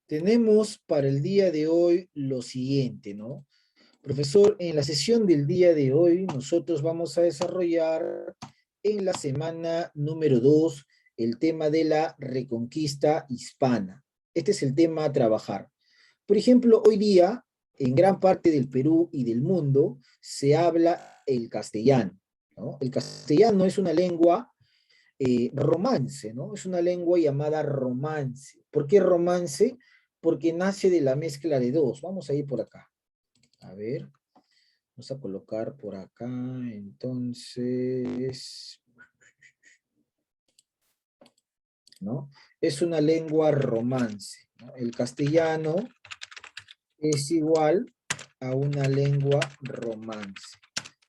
Tenemos para el día de hoy lo siguiente, ¿no? Profesor, en la sesión del día de hoy nosotros vamos a desarrollar en la semana número 2 el tema de la reconquista hispana. Este es el tema a trabajar. Por ejemplo, hoy día, en gran parte del Perú y del mundo, se habla el castellano, ¿no? El castellano es una lengua romance, ¿no? Es una lengua llamada romance. ¿Por qué romance? Porque nace de la mezcla de dos. Vamos a ir por acá. A ver, vamos a colocar por acá, entonces, ¿no? Es una lengua romance, ¿no? El castellano es igual a una lengua romance.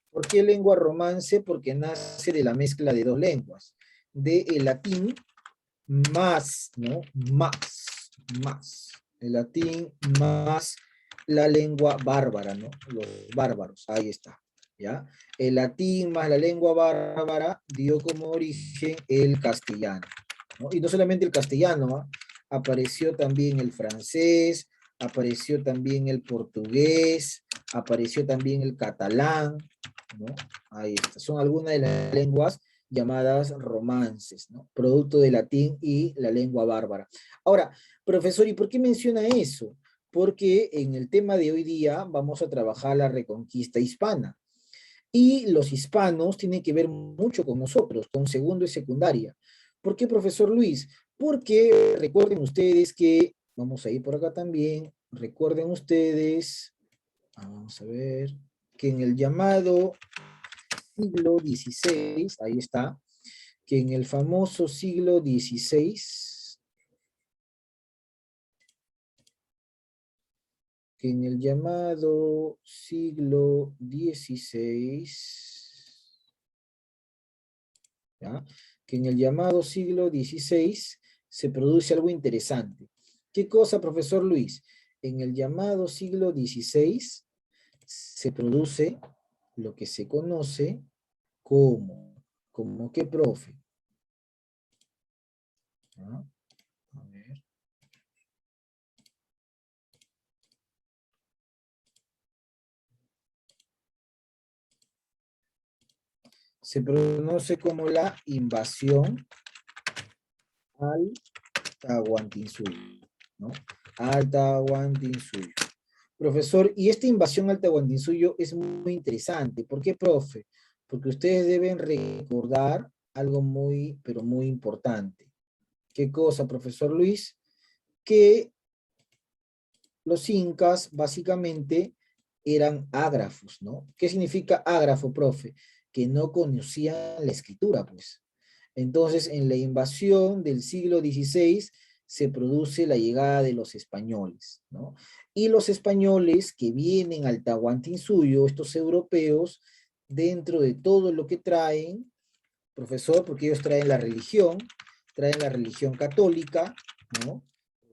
¿Por qué lengua romance? Porque nace de la mezcla de dos lenguas, de el latín más, ¿no? Más. El latín más la lengua bárbara, ¿no? Los bárbaros, ahí está, ¿ya? El latín más la lengua bárbara dio como origen el castellano, ¿no? Y no solamente el castellano, ¿ah? Apareció también el francés, apareció también el portugués, apareció también el catalán, ¿no? Ahí está, son algunas de las lenguas llamadas romances, ¿no? Producto del latín y la lengua bárbara. Ahora, profesor, ¿y por qué menciona eso? Porque en el tema de hoy día vamos a trabajar la reconquista hispana. Y los hispanos tienen que ver mucho con nosotros, con segundo y secundaria. ¿Por qué, profesor Luis? Porque recuerden ustedes que, vamos a ir por acá también, recuerden ustedes, vamos a ver, que en el llamado siglo XVI, ahí está, que en el famoso siglo XVI, que en el llamado siglo XVI, ¿ya? Que en el llamado siglo XVI se produce algo interesante. ¿Qué cosa, profesor Luis? En el llamado siglo XVI se produce lo que se conoce como qué, profe. ¿Ah? A ver. Se conoce como la invasión al Tahuantinsuyo, ¿no? Al Tahuantinsuyo. Profesor, y esta invasión al Tahuantinsuyo es muy interesante. ¿Por qué, profe? Porque ustedes deben recordar algo muy, pero muy importante. ¿Qué cosa, profesor Luis? Que los incas básicamente eran ágrafos, ¿no? ¿Qué significa ágrafo, profe? Que no conocían la escritura, pues. Entonces, en la invasión del siglo XVI se produce la llegada de los españoles, ¿no? Y los españoles que vienen al Tahuantinsuyo, estos europeos, dentro de todo lo que traen, profesor, porque ellos traen la religión católica, ¿no?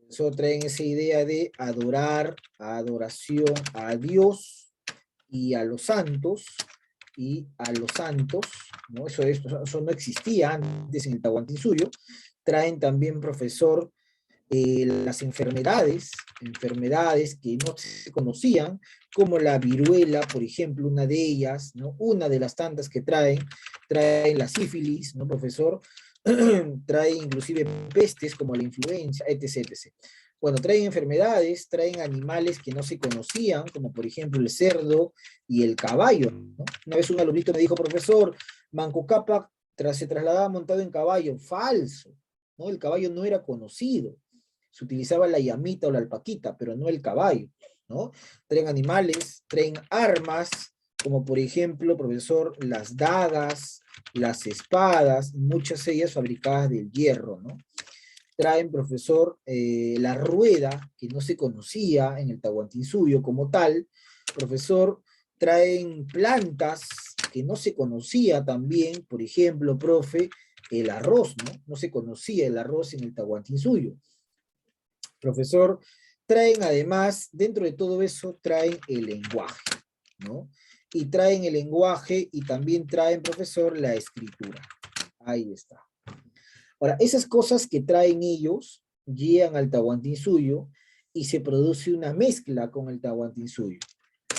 Eso traen esa idea de adorar, adoración a Dios y a los santos, ¿no? Eso no existía antes en el Tahuantinsuyo. Traen también, profesor, las enfermedades que no se conocían, como la viruela, por ejemplo, una de ellas, ¿no? Una de las tantas que traen la sífilis, ¿no, profesor? Trae inclusive pestes como la influenza, etc, etc. Bueno, traen enfermedades, traen animales que no se conocían, como por ejemplo el cerdo y el caballo, ¿no? Una vez un alumnito me dijo, profesor, Manco Cápac se trasladaba montado en caballo. Falso, ¿no? El caballo no era conocido. Se utilizaba la llamita o la alpaquita, pero no el caballo, ¿no? Traen animales, traen armas, como por ejemplo, profesor, las dagas, las espadas, muchas de ellas fabricadas del hierro, ¿no? Traen, profesor, la rueda, que no se conocía en el Tahuantinsuyo como tal. Profesor, traen plantas que no se conocía también, por ejemplo, profe, el arroz, ¿no? No se conocía el arroz en el Tahuantinsuyo. Profesor, traen además, dentro de todo eso, traen el lenguaje, ¿no? Y traen el lenguaje y también traen, profesor, la escritura. Ahí está. Ahora, esas cosas que traen ellos llegan al Tahuantinsuyo y se produce una mezcla con el Tahuantinsuyo.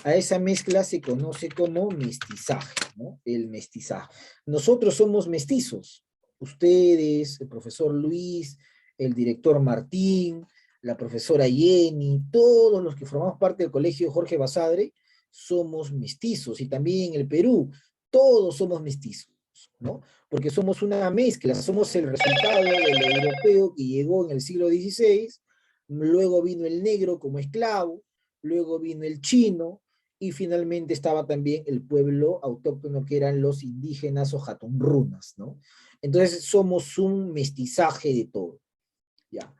A esa mezcla se conoce como mestizaje, ¿no? El mestizaje. Nosotros somos mestizos. Ustedes, el profesor Luis, el director Martín, la profesora Jenny, todos los que formamos parte del colegio Jorge Basadre, somos mestizos. Y también en el Perú, todos somos mestizos, ¿no? Porque somos una mezcla, somos el resultado del europeo que llegó en el siglo XVI, luego vino el negro como esclavo, luego vino el chino, y finalmente estaba también el pueblo autóctono que eran los indígenas o jatunrunas, ¿no? Entonces somos un mestizaje de todo, ¿ya?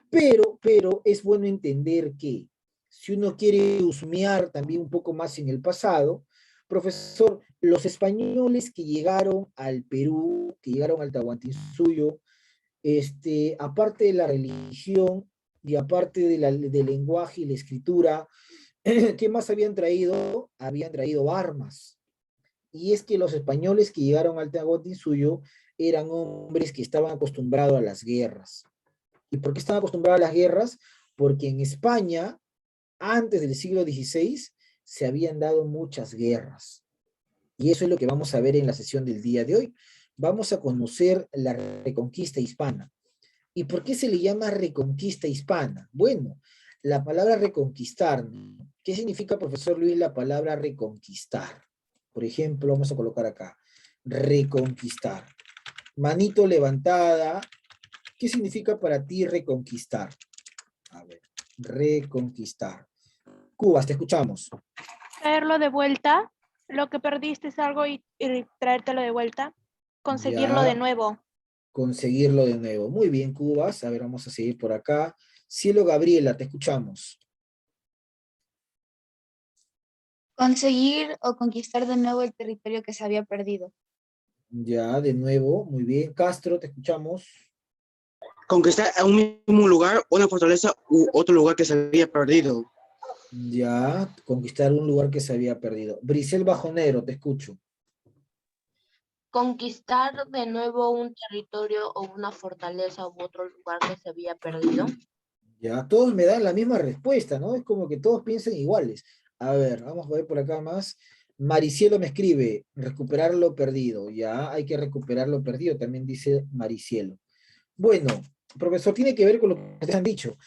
Pero es bueno entender que si uno quiere husmear también un poco más en el pasado, profesor, los españoles que llegaron al Perú, que llegaron al Tahuantinsuyo, aparte de la religión y aparte del lenguaje y la escritura, ¿qué más habían traído? Habían traído armas. Y es que los españoles que llegaron al Tahuantinsuyo eran hombres que estaban acostumbrados a las guerras. ¿Y por qué estaban acostumbrados a las guerras? Porque en España, antes del siglo XVI, se habían dado muchas guerras. Y eso es lo que vamos a ver en la sesión del día de hoy. Vamos a conocer la reconquista hispana. ¿Y por qué se le llama reconquista hispana? Bueno, la palabra reconquistar, ¿no? ¿Qué significa, profesor Luis, la palabra reconquistar? Por ejemplo, vamos a colocar acá, reconquistar. Manito levantada, ¿qué significa para ti reconquistar? A ver, reconquistar. Cubas, te escuchamos. Traerlo de vuelta, lo que perdiste es algo y traértelo de vuelta, conseguirlo de Ya, nuevo. conseguirlo de nuevo. Muy bien, Cubas. A ver, vamos a seguir por acá. Cielo Gabriela, te escuchamos. Conseguir o conquistar de nuevo el territorio que se había perdido. Ya, de nuevo, muy bien. Castro, te escuchamos. Conquistar a un mismo lugar, una fortaleza u otro lugar que se había perdido. Ya, conquistar un lugar que se había perdido. Brisel Bajonero, te escucho. Conquistar de nuevo un territorio o una fortaleza u otro lugar que se había perdido. Ya, todos me dan la misma respuesta, ¿no? Es como que todos piensen iguales. A ver, vamos a ver por acá más. Maricielo me escribe, recuperar lo perdido. Ya, hay que recuperar lo perdido, también dice Maricielo. Bueno, profesor, tiene que ver con lo que ustedes han dicho.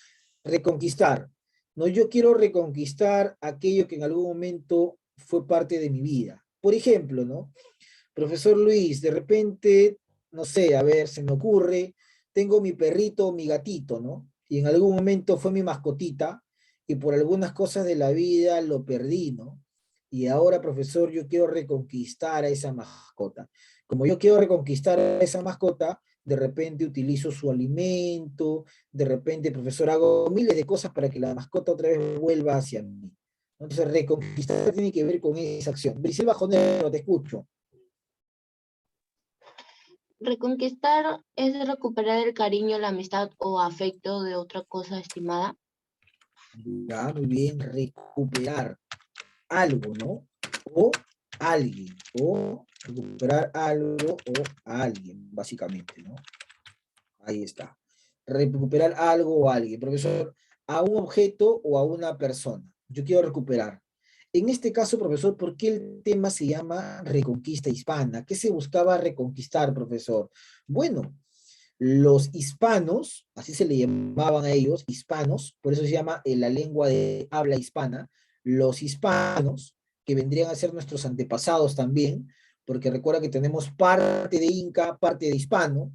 Reconquistar. No, yo quiero reconquistar aquello que en algún momento fue parte de mi vida. Por ejemplo, ¿no? Profesor Luis, de repente, no sé, a ver, se me ocurre, tengo mi perrito, mi gatito, ¿no? Y en algún momento fue mi mascotita y por algunas cosas de la vida lo perdí, ¿no? Y ahora, profesor, yo quiero reconquistar a esa mascota. Como yo quiero reconquistar a esa mascota, de repente utilizo su alimento, de repente, profesor, hago miles de cosas para que la mascota otra vez vuelva hacia mí. Entonces, reconquistar tiene que ver con esa acción. Brisel Bajonero, te escucho. Reconquistar es recuperar el cariño, la amistad o afecto de otra cosa estimada. Ya, muy bien, recuperar algo, ¿no? O alguien, o recuperar algo o alguien, básicamente, ¿no? Ahí está. Recuperar algo o alguien. Profesor, a un objeto o a una persona. Yo quiero recuperar. En este caso, profesor, ¿por qué el tema se llama reconquista hispana? ¿Qué se buscaba reconquistar, profesor? Bueno, los hispanos, así se le llamaban a ellos, hispanos, por eso se llama la lengua de habla hispana, los hispanos, que vendrían a ser nuestros antepasados también, porque recuerda que tenemos parte de inca, parte de hispano,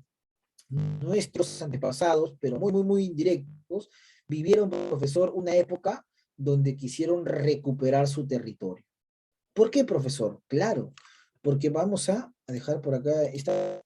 nuestros antepasados, pero muy, muy, muy indirectos, vivieron, profesor, una época donde quisieron recuperar su territorio. ¿Por qué, profesor? Claro, porque vamos a dejar por acá esta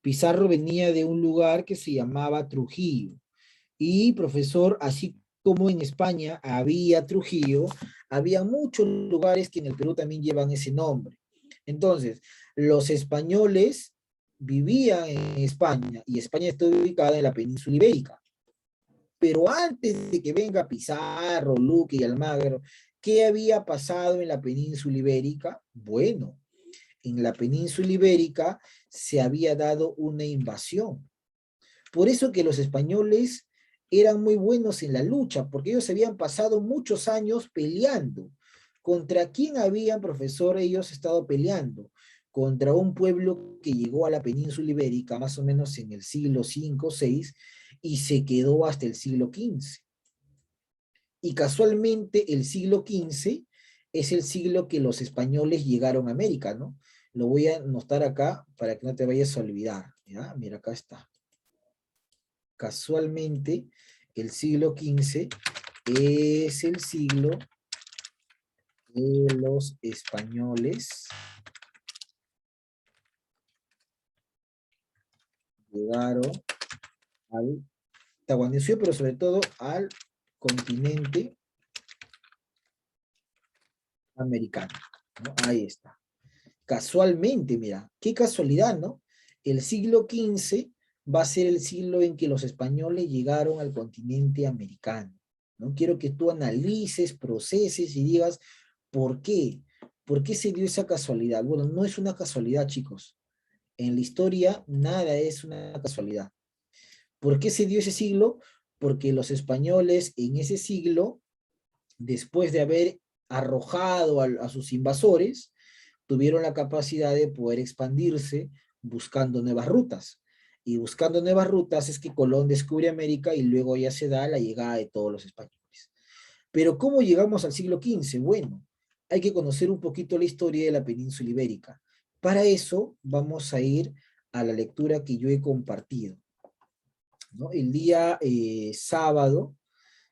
Pizarro venía de un lugar que se llamaba Trujillo. Y profesor, así como en España había Trujillo, había muchos lugares que en el Perú también llevan ese nombre. Entonces, los españoles vivían en España y España está ubicada en la península ibérica. Pero antes de que venga Pizarro, Luque y Almagro, ¿qué había pasado en la península ibérica? Bueno, en la península ibérica se había dado una invasión. Por eso que los españoles eran muy buenos en la lucha, porque ellos habían pasado muchos años peleando. ¿Contra quién habían, profesor, ellos estado peleando? Contra un pueblo que llegó a la península ibérica más o menos en el siglo V o VI y se quedó hasta el siglo XV. Y casualmente el siglo XV es el siglo que los españoles llegaron a América, ¿no? Lo voy a anotar acá para que no te vayas a olvidar, ¿ya? Mira, acá está. Casualmente, el siglo XV es el siglo que los españoles llegaron al Tahuantinsuyo, pero sobre todo al continente americano, ¿no? Ahí está. Casualmente, mira, qué casualidad, ¿no? El siglo XV va a ser el siglo en que los españoles llegaron al continente americano, ¿no? Quiero que tú analices, proceses y digas, ¿por qué? ¿Por qué se dio esa casualidad? Bueno, no es una casualidad, chicos. En la historia, nada es una casualidad. ¿Por qué se dio ese siglo? Porque los españoles en ese siglo, después de haber arrojado a sus invasores, tuvieron la capacidad de poder expandirse buscando nuevas rutas. Y buscando nuevas rutas es que Colón descubre América y luego ya se da la llegada de todos los españoles. Pero ¿cómo llegamos al siglo XV? Bueno, hay que conocer un poquito la historia de la península ibérica. Para eso vamos a ir a la lectura que yo he compartido, ¿no? El día sábado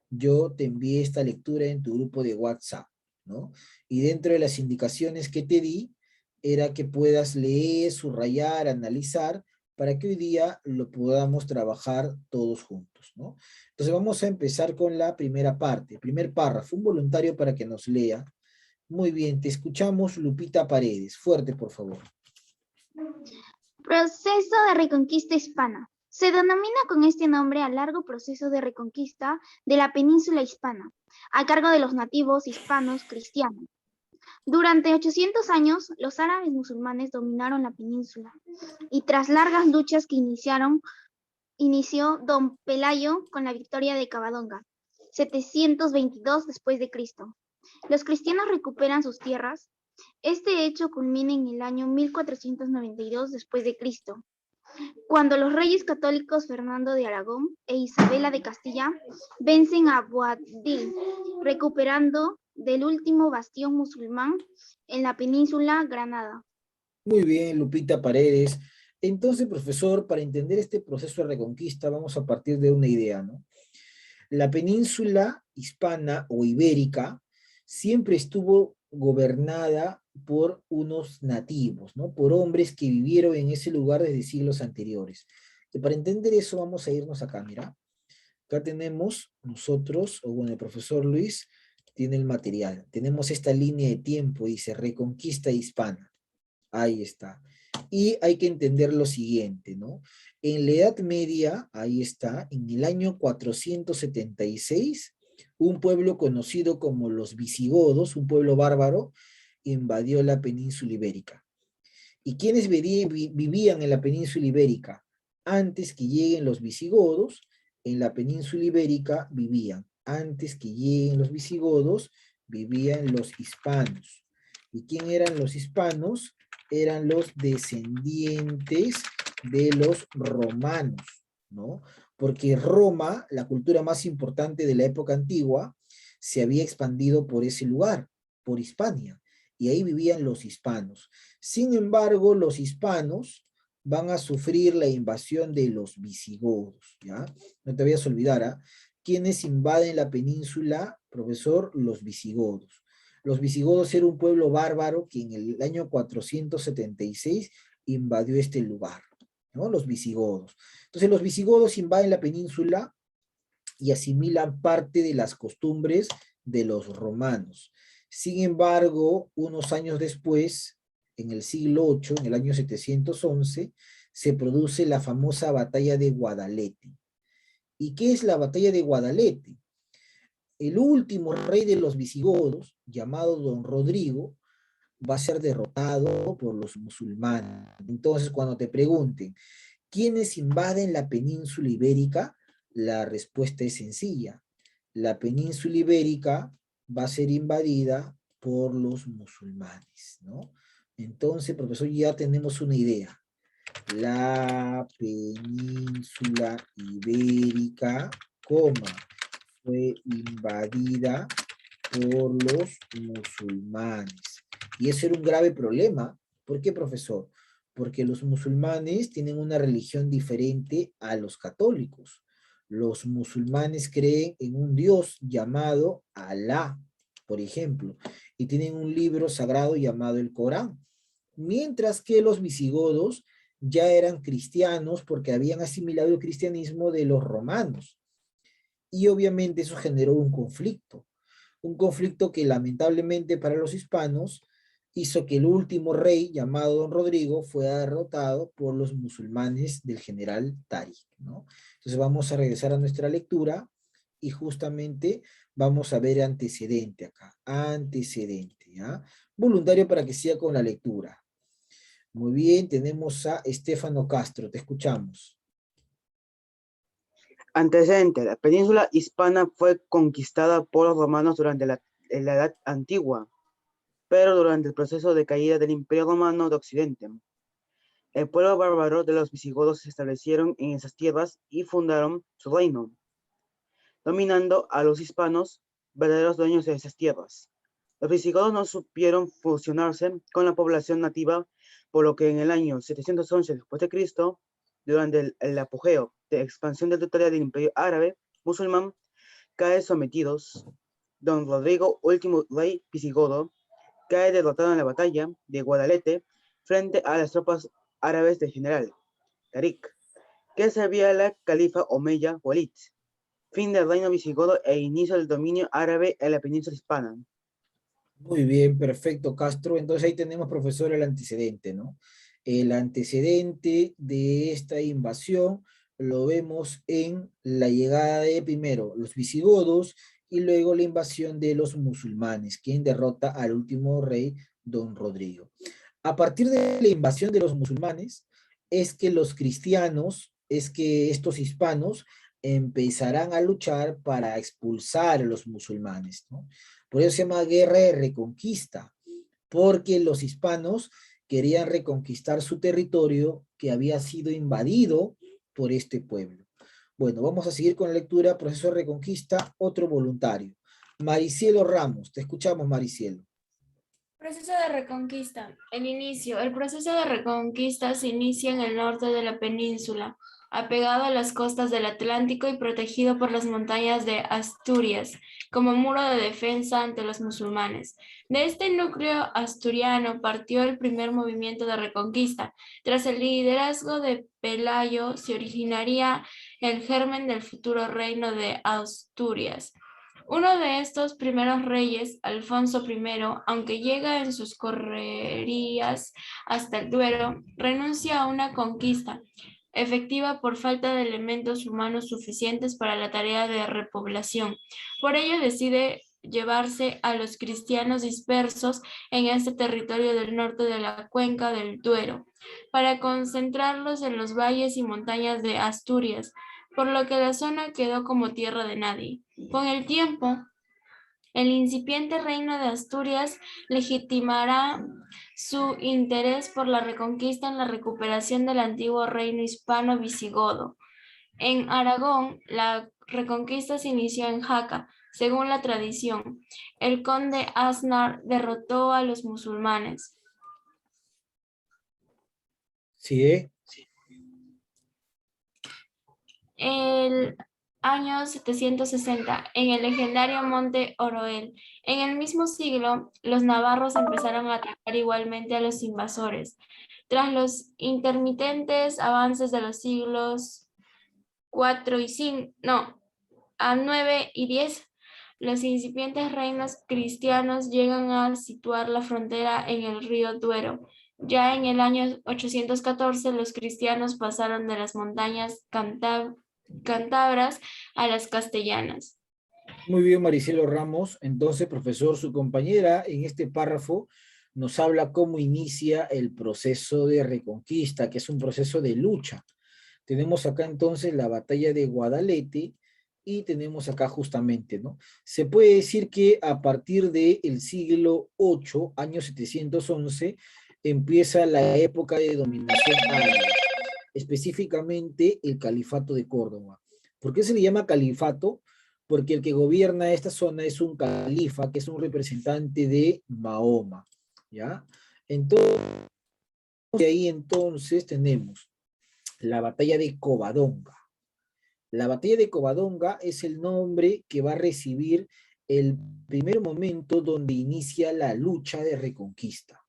yo te envié esta lectura en tu grupo de WhatsApp, ¿no? Y dentro de las indicaciones que te di, era que puedas leer, subrayar, analizar, para que hoy día lo podamos trabajar todos juntos, ¿no? Entonces vamos a empezar con la primera parte, primer párrafo, un voluntario para que nos lea. Muy bien, te escuchamos, Lupita Paredes. Fuerte, por favor. Proceso de reconquista hispana. Se denomina con este nombre al largo proceso de reconquista de la península hispana, a cargo de los nativos hispanos cristianos. Durante 800 años, los árabes musulmanes dominaron la península, y tras largas luchas que inició Don Pelayo con la victoria de Covadonga, 722 después de Cristo. Los cristianos recuperan sus tierras. Este hecho culmina en el año 1492 después de Cristo, cuando los reyes católicos Fernando de Aragón e Isabela de Castilla vencen a Boabdil, recuperando del último bastión musulmán en la península Granada. Muy bien, Lupita Paredes. Entonces, profesor, para entender este proceso de reconquista, vamos a partir de una idea, ¿no? La península hispana o ibérica siempre estuvo gobernada por unos nativos, ¿no? Por hombres que vivieron en ese lugar desde siglos anteriores. Y para entender eso vamos a irnos acá, mira. Acá tenemos nosotros, o bueno, el profesor Luis tiene el material. Tenemos esta línea de tiempo, dice Reconquista Hispana. Ahí está. Y hay que entender lo siguiente, ¿no? En la Edad Media, ahí está, en el año 476, un pueblo conocido como los visigodos, un pueblo bárbaro, invadió la península ibérica. ¿Y quiénes vivían en la península ibérica? Antes que lleguen los visigodos, en la península ibérica vivían. Antes que lleguen los visigodos, vivían los hispanos. ¿Y quién eran los hispanos? Eran los descendientes de los romanos, ¿no? Porque Roma, la cultura más importante de la época antigua, se había expandido por ese lugar, por Hispania, y ahí vivían los hispanos. Sin embargo, los hispanos van a sufrir la invasión de los visigodos, ¿ya? No te vayas a olvidar, ¿ah? ¿Quiénes invaden la península, profesor? Los visigodos. Los visigodos eran un pueblo bárbaro que en el año 476 invadió este lugar. ¿no? Los visigodos. Entonces los visigodos invaden la península y asimilan parte de las costumbres de los romanos. Sin embargo, unos años después, en el siglo VIII, en el año 711, se produce la famosa batalla de Guadalete. ¿Y qué es la batalla de Guadalete? El último rey de los visigodos, llamado Don Rodrigo, va a ser derrotado por los musulmanes. Entonces, cuando te pregunten, ¿quiénes invaden la península ibérica? La respuesta es sencilla. La península ibérica va a ser invadida por los musulmanes, ¿no? Entonces, profesor, ya tenemos una idea. La península ibérica, fue invadida por los musulmanes. Y eso era un grave problema. ¿Por qué, profesor? Porque los musulmanes tienen una religión diferente a los católicos. Los musulmanes creen en un Dios llamado Alá, por ejemplo, y tienen un libro sagrado llamado el Corán. Mientras que los visigodos ya eran cristianos porque habían asimilado el cristianismo de los romanos. Y obviamente eso generó un conflicto que lamentablemente para los hispanos hizo que el último rey, llamado Don Rodrigo, fuera derrotado por los musulmanes del general Tariq, ¿no? Entonces vamos a regresar a nuestra lectura y justamente vamos a ver antecedente acá, antecedente, ¿ya? Voluntario para que siga con la lectura. Muy bien, tenemos a Estefano Castro, te escuchamos. Antecedente. La península hispana fue conquistada por los romanos durante la Edad Antigua, pero durante el proceso de caída del Imperio Romano de Occidente. El pueblo bárbaro de los visigodos se establecieron en esas tierras y fundaron su reino, dominando a los hispanos, verdaderos dueños de esas tierras. Los visigodos no supieron fusionarse con la población nativa, por lo que en el año 711 después de Cristo, durante el apogeo de expansión territorial del Imperio Árabe musulmán, cae sometidos. Don Rodrigo, último rey visigodo, cae derrotado en la batalla de Guadalete frente a las tropas árabes del general Tariq, que servía al califa omeya Walid. Fin del reino visigodo e inicio del dominio árabe en la península hispana. Muy bien, perfecto, Castro. Entonces ahí tenemos, profesor, el antecedente, ¿no? El antecedente de esta invasión lo vemos en la llegada de primero los visigodos y luego la invasión de los musulmanes, quien derrota al último rey, Don Rodrigo. A partir de la invasión de los musulmanes, es que los cristianos, es que estos hispanos empezarán a luchar para expulsar a los musulmanes, ¿no? Por eso se llama guerra de reconquista, porque los hispanos querían reconquistar su territorio que había sido invadido por este pueblo. Bueno, vamos a seguir con la lectura, proceso de reconquista, otro voluntario. Maricielo Ramos, te escuchamos, Maricielo. Proceso de reconquista. El inicio. El proceso de reconquista se inicia en el norte de la península, apegado a las costas del Atlántico y protegido por las montañas de Asturias, como muro de defensa ante los musulmanes. De este núcleo asturiano partió el primer movimiento de reconquista. Tras el liderazgo de Pelayo se originaría el germen del futuro reino de Asturias. Uno de estos primeros reyes, Alfonso I, aunque llega en sus correrías hasta el Duero, renuncia a una conquista efectiva por falta de elementos humanos suficientes para la tarea de repoblación. Por ello decide llevarse a los cristianos dispersos en este territorio del norte de la cuenca del Duero, para concentrarlos en los valles y montañas de Asturias, por lo que la zona quedó como tierra de nadie. Con el tiempo, el incipiente reino de Asturias legitimará su interés por la reconquista en la recuperación del antiguo reino hispano visigodo. En Aragón, la reconquista se inició en Jaca. Según la tradición, el conde Aznar derrotó a los musulmanes. Sí, El año 760, en el legendario monte Oroel. En el mismo siglo, los navarros empezaron a atacar igualmente a los invasores. Tras los intermitentes avances de los siglos 4 y 5, no, a 9 y 10, los incipientes reinos cristianos llegan a situar la frontera en el río Duero. Ya en el año 814, los cristianos pasaron de las montañas cántabras a las castellanas. Muy bien, Maricelo Ramos. Entonces, profesor, su compañera en este párrafo nos habla cómo inicia el proceso de reconquista, que es un proceso de lucha. Tenemos acá entonces la batalla de Guadalete y tenemos acá justamente, ¿no? Se puede decir que a partir del siglo VIII, año 711, empieza la época de dominación árabe, específicamente el califato de Córdoba. ¿Por qué se le llama califato? Porque el que gobierna esta zona es un califa, que es un representante de Mahoma, ¿ya? Entonces, de ahí entonces tenemos la batalla de Covadonga. La batalla de Covadonga es el nombre que va a recibir el primer momento donde inicia la lucha de reconquista.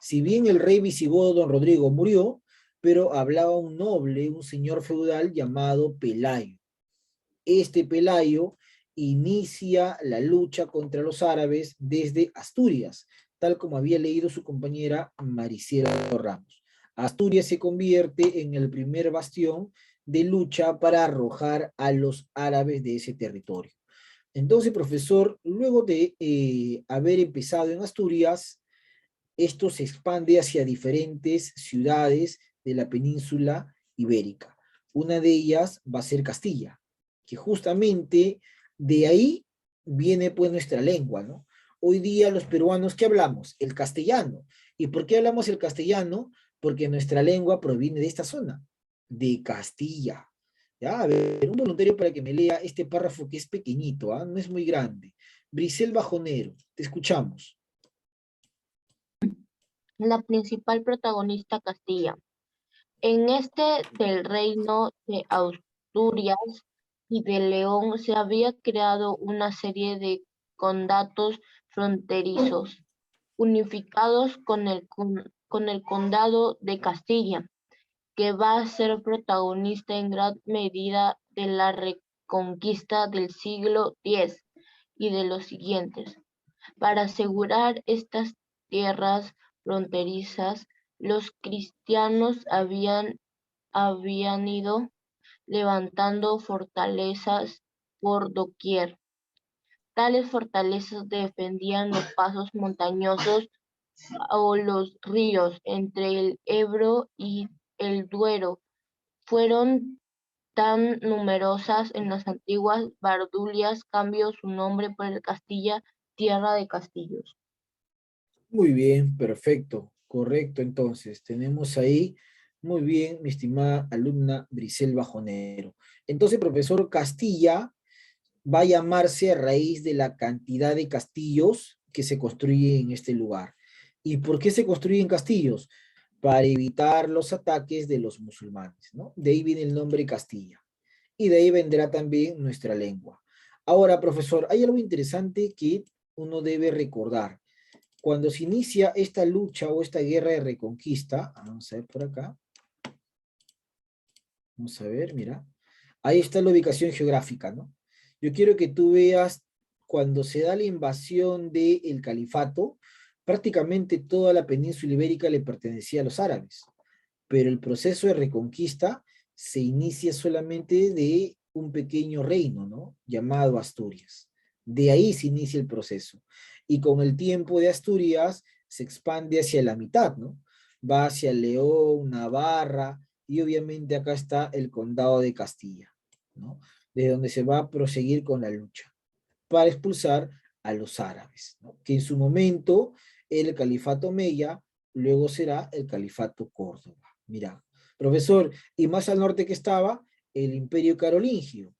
Si bien el rey visigodo don Rodrigo murió, pero hablaba un noble, un señor feudal llamado Pelayo. Este Pelayo inicia la lucha contra los árabes desde Asturias, tal como había leído su compañera Maricelo Ramos. Asturias se convierte en el primer bastión de lucha para arrojar a los árabes de ese territorio. Entonces, profesor, luego de haber empezado en Asturias, esto se expande hacia diferentes ciudades de la península ibérica. Una de ellas va a ser Castilla, que justamente de ahí viene pues nuestra lengua, ¿no? Hoy día los peruanos, ¿qué hablamos? El castellano. ¿Y por qué hablamos el castellano? Porque nuestra lengua proviene de esta zona, de Castilla. Ya, a ver, un voluntario para que me lea este párrafo que es pequeñito, ¿ah? No es muy grande. Brisel Bajonero, te escuchamos. La principal protagonista Castilla. En este del reino de Asturias y de León se había creado una serie de condados fronterizos, unificados con el condado de Castilla, que va a ser protagonista en gran medida de la reconquista del siglo X y de los siguientes. Para asegurar estas tierras fronterizas, los cristianos habían ido levantando fortalezas por doquier. Tales fortalezas defendían los pasos montañosos o los ríos entre el Ebro y el Duero. Fueron tan numerosas en las antiguas Bardulias, cambió su nombre por el Castilla, tierra de castillos. Muy bien, perfecto, correcto. Entonces, tenemos ahí, muy bien, mi estimada alumna Brisel Bajonero. Entonces, profesor, Castilla va a llamarse a raíz de la cantidad de castillos que se construyen en este lugar. ¿Y por qué se construyen castillos? Para evitar los ataques de los musulmanes, ¿no? De ahí viene el nombre Castilla. Y de ahí vendrá también nuestra lengua. Ahora, profesor, hay algo interesante que uno debe recordar. Cuando se inicia esta lucha o esta guerra de reconquista, vamos a ver por acá. Vamos a ver, mira. Ahí está la ubicación geográfica, ¿no? Yo quiero que tú veas cuando se da la invasión del califato, prácticamente toda la península ibérica le pertenecía a los árabes, pero el proceso de reconquista se inicia solamente de un pequeño reino, ¿no? Llamado Asturias. De ahí se inicia el proceso. Y con el tiempo de Asturias se expande hacia la mitad, ¿no? Va hacia León, Navarra, y obviamente acá está el condado de Castilla, ¿no? De donde se va a proseguir con la lucha para expulsar a los árabes, ¿no? Que en su momento era el califato Omeya, luego será el califato Córdoba. Mira, profesor, y más al norte que estaba el imperio carolingio,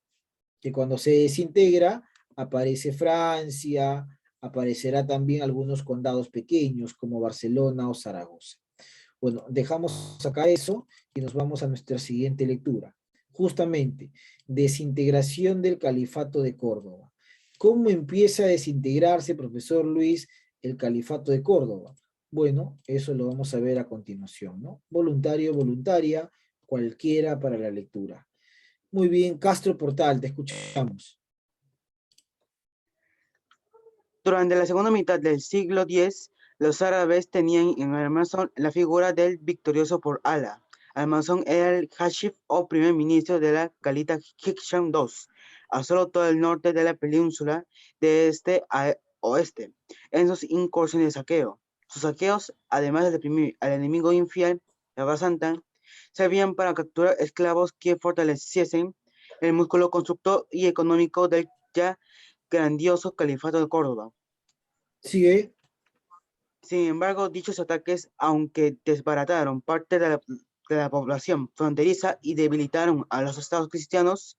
que cuando se desintegra aparece Francia, aparecerá también algunos condados pequeños como Barcelona o Zaragoza. Bueno, dejamos acá eso y nos vamos a nuestra siguiente lectura. Justamente, desintegración del califato de Córdoba. ¿Cómo empieza a desintegrarse, profesor Luis, el califato de Córdoba? Bueno, eso lo vamos a ver a continuación, ¿no? Voluntario, voluntaria, cualquiera para la lectura. Muy bien, Castro Portal, te escuchamos. Durante la segunda mitad del siglo X, los árabes tenían en Almanzor la figura del victorioso por Allah. Almanzor era el Hashif o primer ministro de la Calita Hisham II, asoló todo el norte de la península de este a oeste en sus incursiones de saqueo. Sus saqueos, además de reprimir al enemigo infiel, la Basanta, servían para capturar esclavos que fortaleciesen el músculo constructor y económico del ya grandioso califato de Córdoba. Sigue. Sin embargo, dichos ataques, aunque desbarataron parte de la población fronteriza y debilitaron a los estados cristianos,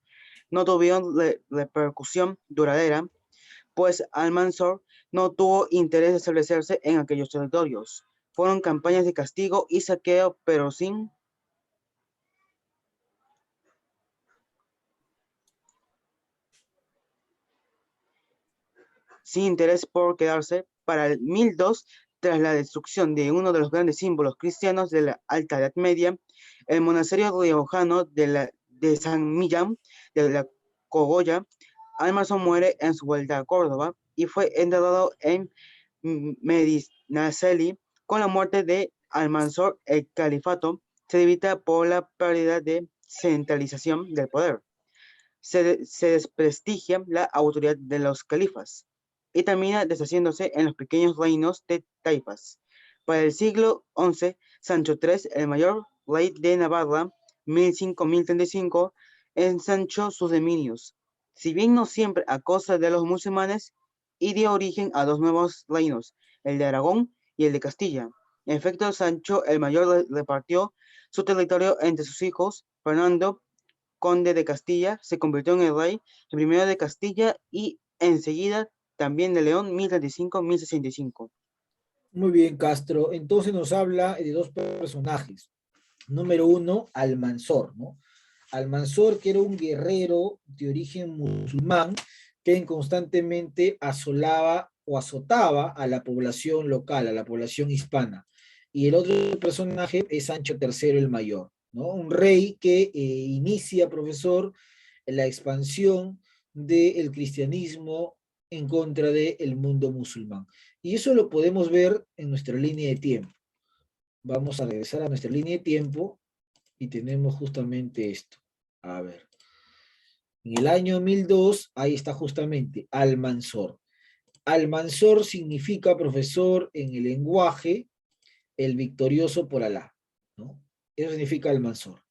no tuvieron repercusión duradera, pues Almanzor no tuvo interés de establecerse en aquellos territorios. Fueron campañas de castigo y saqueo, pero sin interés por quedarse. Para el 1002, tras la destrucción de uno de los grandes símbolos cristianos de la Alta Edad Media, el monasterio riojano de San Millán de la Cogolla, Almanzor muere en su vuelta a Córdoba y fue enterrado en Medinaceli. Con la muerte de Almanzor, el califato se debilita por la pérdida de centralización del poder. Se desprestigia la autoridad de los califas y termina deshaciéndose en los pequeños reinos de taifas. Para el siglo XI, Sancho III, el mayor rey de Navarra, 1005-1035, ensanchó sus dominios, si bien no siempre a costa de los musulmanes, y dio origen a dos nuevos reinos, el de Aragón y el de Castilla. En efecto, Sancho el Mayor repartió su territorio entre sus hijos. Fernando, conde de Castilla, se convirtió en el rey primero de Castilla y enseguida también de León, 1035-1065. Muy bien, Castro. Entonces nos habla de dos personajes. Número uno, Almanzor, ¿no? Almanzor, que era un guerrero de origen musulmán, que constantemente asolaba o azotaba a la población local, a la población hispana. Y el otro personaje es Sancho III el Mayor, ¿no? Un rey que inicia, profesor, la expansión del cristianismo en contra del mundo musulmán. Y eso lo podemos ver en nuestra línea de tiempo. Vamos a regresar a nuestra línea de tiempo y tenemos justamente esto. A ver. En el año 1002, ahí está justamente Almanzor. Almanzor significa, profesor, en el lenguaje, el victorioso por Alá, ¿no? Eso significa Almanzor.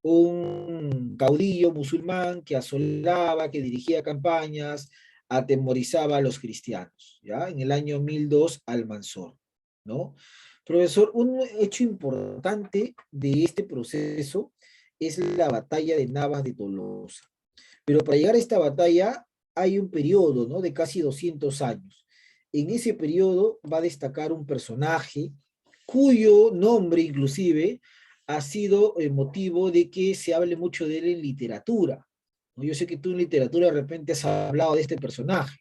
Un caudillo musulmán que asolaba, que dirigía campañas, atemorizaba a los cristianos, ¿ya? En el año 1002, Almanzor, ¿no? Profesor, un hecho importante de este proceso es la batalla de Navas de Tolosa. Pero para llegar a esta batalla hay un periodo, ¿no? De casi 200 años. En ese periodo va a destacar un personaje cuyo nombre inclusive ha sido motivo de que se hable mucho de él en literatura, ¿no? Yo sé que tú en literatura de repente has hablado de este personaje,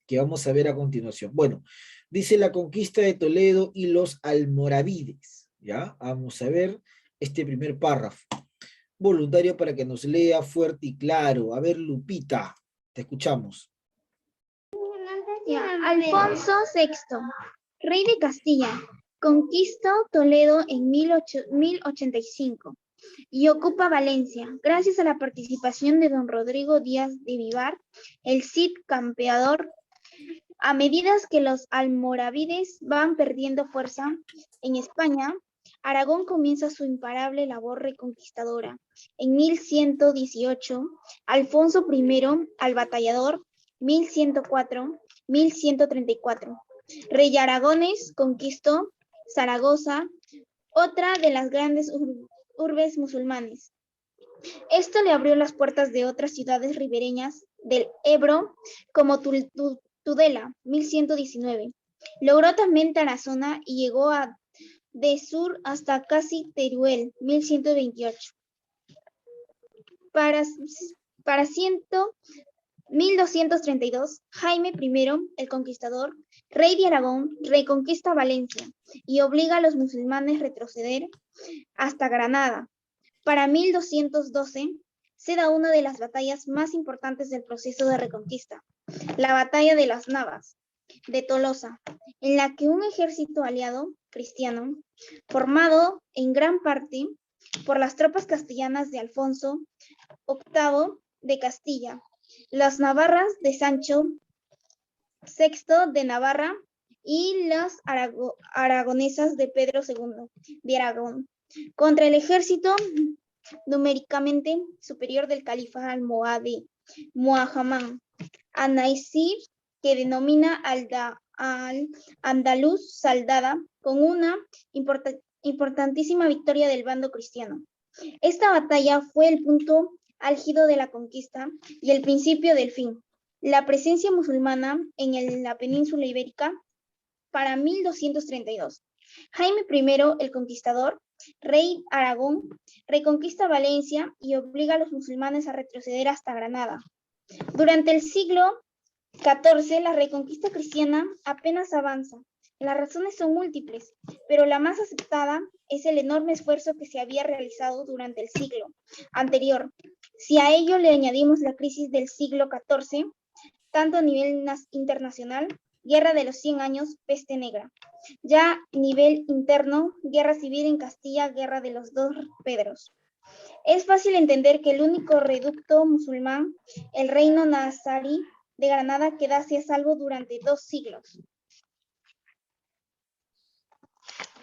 que vamos a ver a continuación. Bueno, dice la conquista de Toledo y los almoravides, ¿ya? Vamos a ver este primer párrafo. Voluntario para que nos lea fuerte y claro. A ver, Lupita, te escuchamos. Ya, Alfonso VI, rey de Castilla, conquista Toledo en 1085 y ocupa Valencia, gracias a la participación de don Rodrigo Díaz de Vivar, el Cid campeador. A medida que los almorávides van perdiendo fuerza en España, Aragón comienza su imparable labor reconquistadora. En 1118, Alfonso I, al batallador, 1104-1134. Rey Aragones conquistó Zaragoza, otra de las grandes urbes musulmanes. Esto le abrió las puertas de otras ciudades ribereñas del Ebro, como Tudela, 1119. Logró también Tarazona y llegó de sur hasta casi Teruel, 1128. Para, para 1232, Jaime I, el Conquistador, rey de Aragón, reconquista Valencia y obliga a los musulmanes a retroceder hasta Granada. Para 1212, se da una de las batallas más importantes del proceso de reconquista, la Batalla de las Navas de Tolosa, en la que un ejército aliado cristiano, formado en gran parte por las tropas castellanas de Alfonso VIII de Castilla, las navarras de Sancho VI de Navarra y las aragonesas de Pedro II de Aragón, contra el ejército numéricamente superior del califa almohade Muhammad an-Nasir, que denomina al andaluz Saldada, con una importantísima victoria del bando cristiano. Esta batalla fue el punto álgido de la conquista y el principio del fin. La presencia musulmana en la península ibérica para 1232. Jaime I, el Conquistador, rey de Aragón, reconquista Valencia y obliga a los musulmanes a retroceder hasta Granada. Durante el siglo XIV, la reconquista cristiana apenas avanza. Las razones son múltiples, pero la más aceptada es el enorme esfuerzo que se había realizado durante el siglo anterior. Si a ello le añadimos la crisis del siglo XIV, tanto a nivel internacional, Guerra de los 100 años, peste negra. Ya a nivel interno, guerra civil en Castilla, Guerra de los dos Pedros. Es fácil entender que el único reducto musulmán, el reino nazarí de Granada, quedase a salvo durante 2 siglos.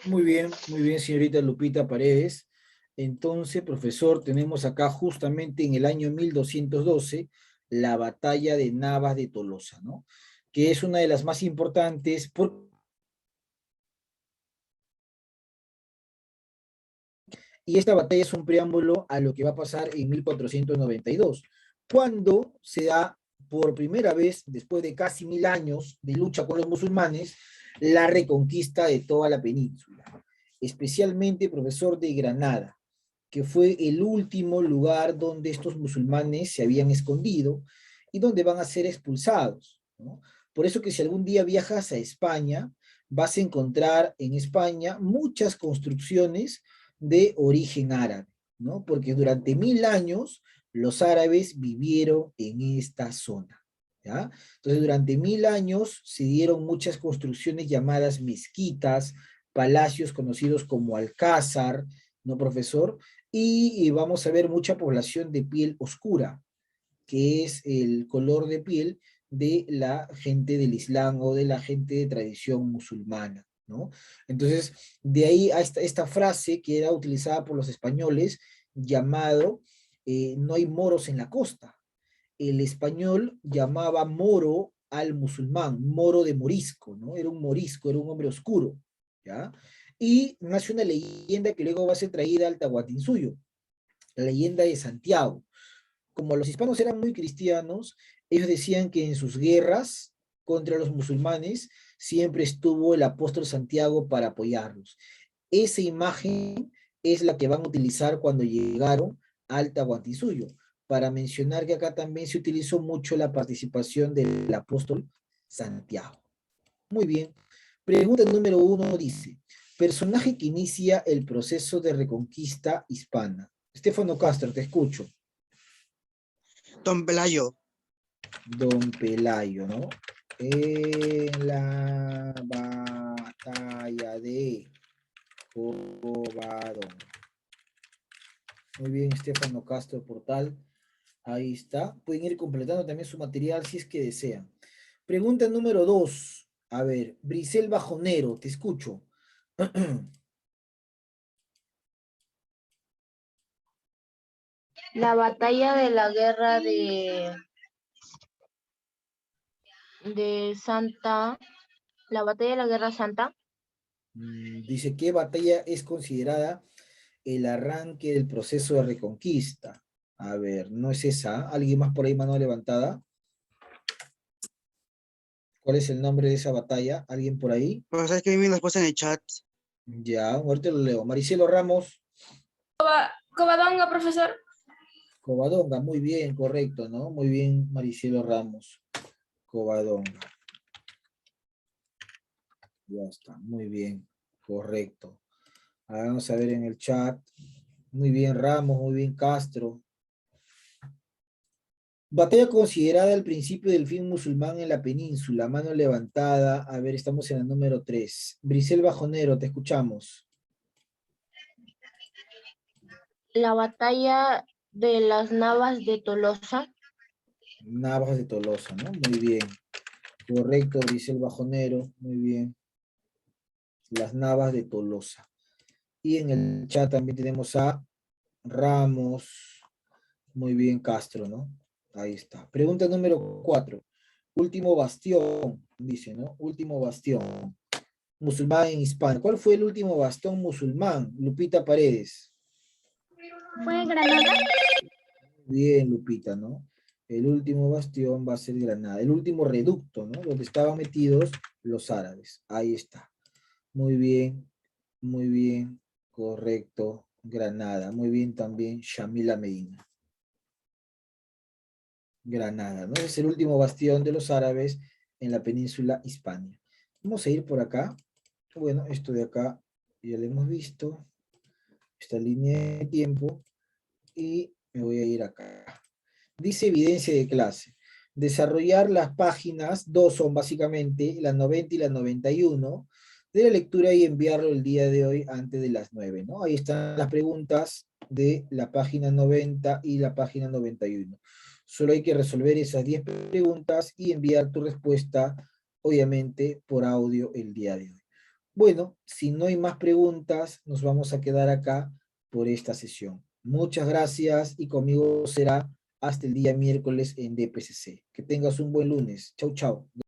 Muy bien, señorita Lupita Paredes. Entonces, profesor, tenemos acá justamente en el año 1212 la batalla de Navas de Tolosa, ¿no? Que es una de las más importantes y esta batalla es un preámbulo a lo que va a pasar en 1492, cuando se da por primera vez, después de casi 1000 años de lucha con los musulmanes, la reconquista de toda la península, especialmente, profesor, de Granada, que fue el último lugar donde estos musulmanes se habían escondido y donde van a ser expulsados, ¿no? Por eso que si algún día viajas a España, vas a encontrar en España muchas construcciones de origen árabe, ¿no? Porque durante 1000 años los árabes vivieron en esta zona, ¿ya? Entonces durante 1000 años se dieron muchas construcciones llamadas mezquitas, palacios conocidos como alcázar, ¿no, profesor? Y vamos a ver mucha población de piel oscura, que es el color de piel de la gente del Islam o de la gente de tradición musulmana, ¿no? Entonces, de ahí a esta frase que era utilizada por los españoles, llamado, no hay moros en la costa. El español llamaba moro al musulmán, moro de morisco, ¿no? Era un morisco, era un hombre oscuro, ¿ya? Y nace una leyenda que luego va a ser traída al Tahuantinsuyo, la leyenda de Santiago. Como los hispanos eran muy cristianos, ellos decían que en sus guerras contra los musulmanes siempre estuvo el apóstol Santiago para apoyarlos. Esa imagen es la que van a utilizar cuando llegaron al Tahuantinsuyo, para mencionar que acá también se utilizó mucho la participación del apóstol Santiago. Muy bien. Pregunta número 1 dice, personaje que inicia el proceso de reconquista hispana. Estefano Castro, te escucho. Don Pelayo. Don Pelayo, ¿no? En la batalla de Covadonga. Muy bien, Estefano Castro Portal. Ahí está. Pueden ir completando también su material si es que desean. Pregunta número 2. A ver, Brisel Bajonero, te escucho. La batalla de la guerra de Santa, la batalla de la Guerra Santa. Dice, ¿qué batalla es considerada el arranque del proceso de reconquista? A ver, no es esa. ¿Alguien más por ahí, mano levantada? ¿Cuál es el nombre de esa batalla? ¿Alguien por ahí? Pues es que vi mi respuesta en el chat. Ya, ahorita lo leo. Maricelo Ramos. Covadonga, profesor. Covadonga, muy bien, correcto, ¿no? Muy bien, Maricielo Ramos. Covadonga. Ya está, muy bien, correcto. Ahora vamos a ver en el chat. Muy bien, Ramos, muy bien, Castro. Batalla considerada al principio del fin musulmán en la península. Mano levantada. A ver, estamos en la número 3. Brisel Bajonero, te escuchamos. La batalla de las Navas de Tolosa. Navas de Tolosa, ¿no? Muy bien. Correcto, Brisel Bajonero. Muy bien. Las Navas de Tolosa. Y en el chat también tenemos a Ramos. Muy bien, Castro, ¿no? Ahí está. Pregunta número 4. Último bastión, dice, ¿no? Último bastión. Musulmán en Hispania. ¿Cuál fue el último bastión musulmán? Lupita Paredes. ¿Fue Granada? Bien, Lupita, ¿no? El último bastión va a ser Granada. El último reducto, ¿no? Donde estaban metidos los árabes. Ahí está. Muy bien, correcto. Granada. Muy bien también, Shamila Medina. Granada, ¿no? Ese es el último bastión de los árabes en la península Hispania. Vamos a ir por acá. Bueno, esto de acá ya lo hemos visto. Esta línea de tiempo. Y me voy a ir acá. Dice evidencia de clase. Desarrollar las páginas, dos son básicamente, la 90 y la 91, de la lectura y enviarlo el día de hoy antes de las 9, ¿no? Ahí están las preguntas de la página 90 y la página 91. Solo hay que resolver esas 10 preguntas y enviar tu respuesta, obviamente, por audio el día de hoy. Bueno, si no hay más preguntas, nos vamos a quedar acá por esta sesión. Muchas gracias y conmigo será hasta el día miércoles en DPCC. Que tengas un buen lunes. Chau, chau.